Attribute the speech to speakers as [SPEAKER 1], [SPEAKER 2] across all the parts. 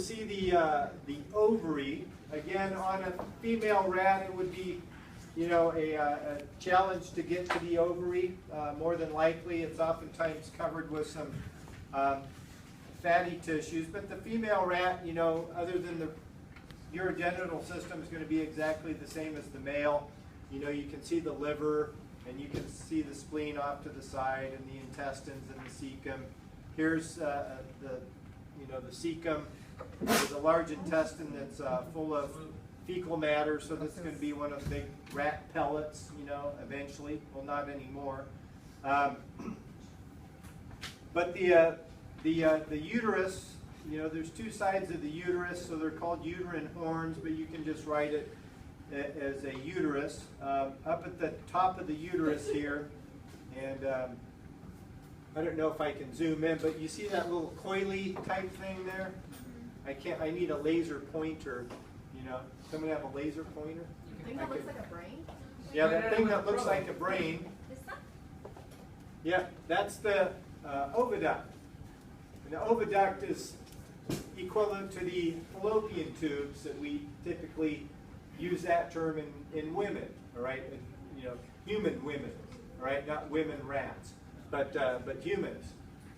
[SPEAKER 1] see the ovary. Again, on a female rat, it would be, you know, a challenge to get to the ovary. More than likely, it's oftentimes covered with some fatty tissues. But the female rat, you know, other than the urogenital system, is going to be exactly the same as the male. You know, you can see the liver, and you can see the spleen off to the side, and the intestines and the cecum. Here's the cecum is a large intestine that's full of fecal matter, so that's going to be one of the big rat pellets, you know, eventually. Well, not anymore. But the uterus, you know, there's two sides of the uterus, so they're called uterine horns, but you can just write it as a uterus. Up at the top of the uterus here, and I don't know if I can zoom in, but you see that little coily type thing there? I need a laser pointer, you know. Someone have a laser pointer?
[SPEAKER 2] The thing that looks like a brain?
[SPEAKER 1] Yeah, that thing that looks like a brain. Yeah, that's the oviduct. And the oviduct is equivalent to the fallopian tubes that we typically use that term in women, all right? And, you know, human women, all right? Not women rats, but humans.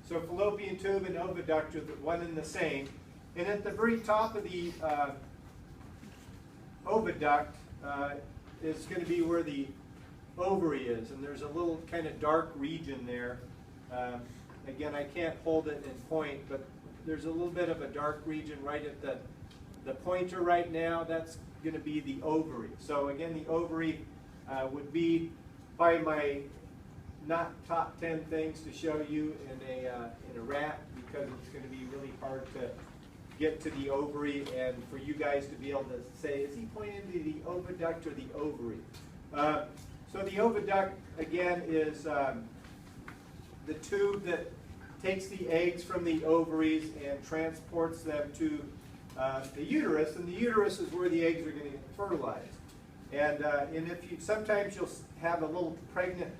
[SPEAKER 1] So fallopian tube and oviduct are the one and the same. And at the very top of the oviduct is going to be where the ovary is, and there's a little kind of dark region there. Again, I can't hold it in point, but there's a little bit of a dark region right at the pointer right now. That's going to be the ovary. So again, the ovary would be probably my not top 10 things to show you in a rat, because it's going to be really hard to get to the ovary, and for you guys to be able to say, is he pointing to the oviduct or the ovary? So the oviduct, again, is the tube that takes the eggs from the ovaries and transports them to the uterus, and the uterus is where the eggs are going to get fertilized. And if you, sometimes you'll have a little pregnant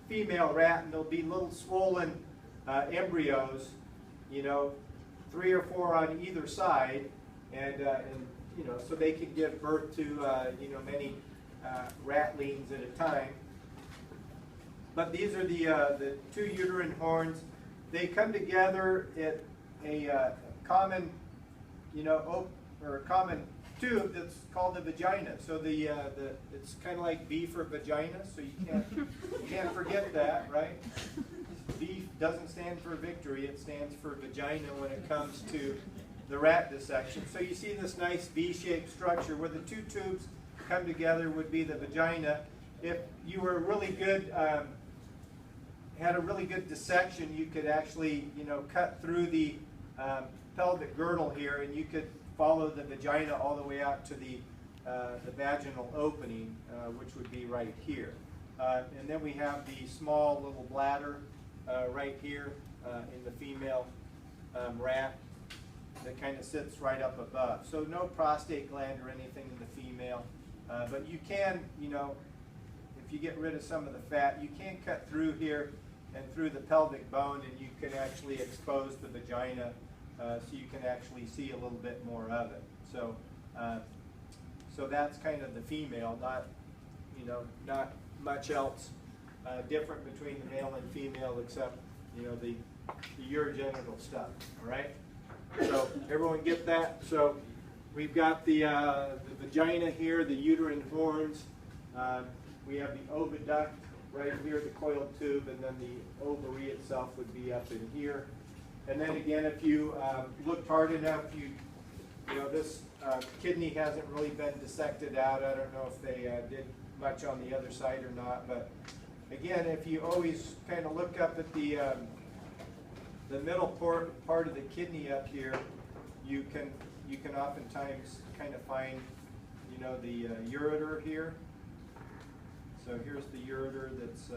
[SPEAKER 1] female rat, and there'll be little swollen embryos, you know, 3 or 4 on either side, and you know, so they can give birth to you know, many ratlings at a time. But these are the two uterine horns. They come together at a common, you know, or a common tube that's called the vagina. So it's kind of like V for vagina, so you can't forget that, right? V doesn't stand for victory, it stands for vagina when it comes to the rat dissection. So you see this nice V-shaped structure where the two tubes come together would be the vagina. If you were really good, had a really good dissection, you could actually, you know, cut through the pelvic girdle here, and you could follow the vagina all the way out to the vaginal opening, which would be right here. And then we have the small little bladder right here in the female rat that kind of sits right up above. So no prostate gland or anything in the female, but you can, you know, if you get rid of some of the fat, you can cut through here and through the pelvic bone, and you can actually expose the vagina, so you can actually see a little bit more of it. So, so that's kind of the female. Not, you know, not much else different between the male and female, except, you know, the urogenital stuff. All right. So everyone get that? So we've got the vagina here, the uterine horns. We have the oviduct right here, the coiled tube, and then the ovary itself would be up in here. And then again, if you looked hard enough, you know, this kidney hasn't really been dissected out. I don't know if they did much on the other side or not, but again, if you always kind of look up at the middle part of the kidney up here, you can oftentimes kind of find, you know, the ureter here. So here's the ureter that's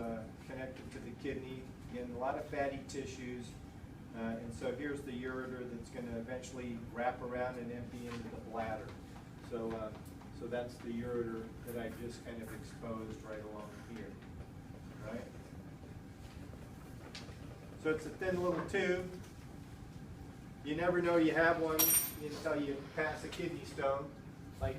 [SPEAKER 1] connected to the kidney. Again, a lot of fatty tissues. And so here's the ureter that's going to eventually wrap around and empty into the bladder. So, so that's the ureter that I just kind of exposed right along here. Right? So it's a thin little tube. You never know you have one until you pass a kidney stone. Like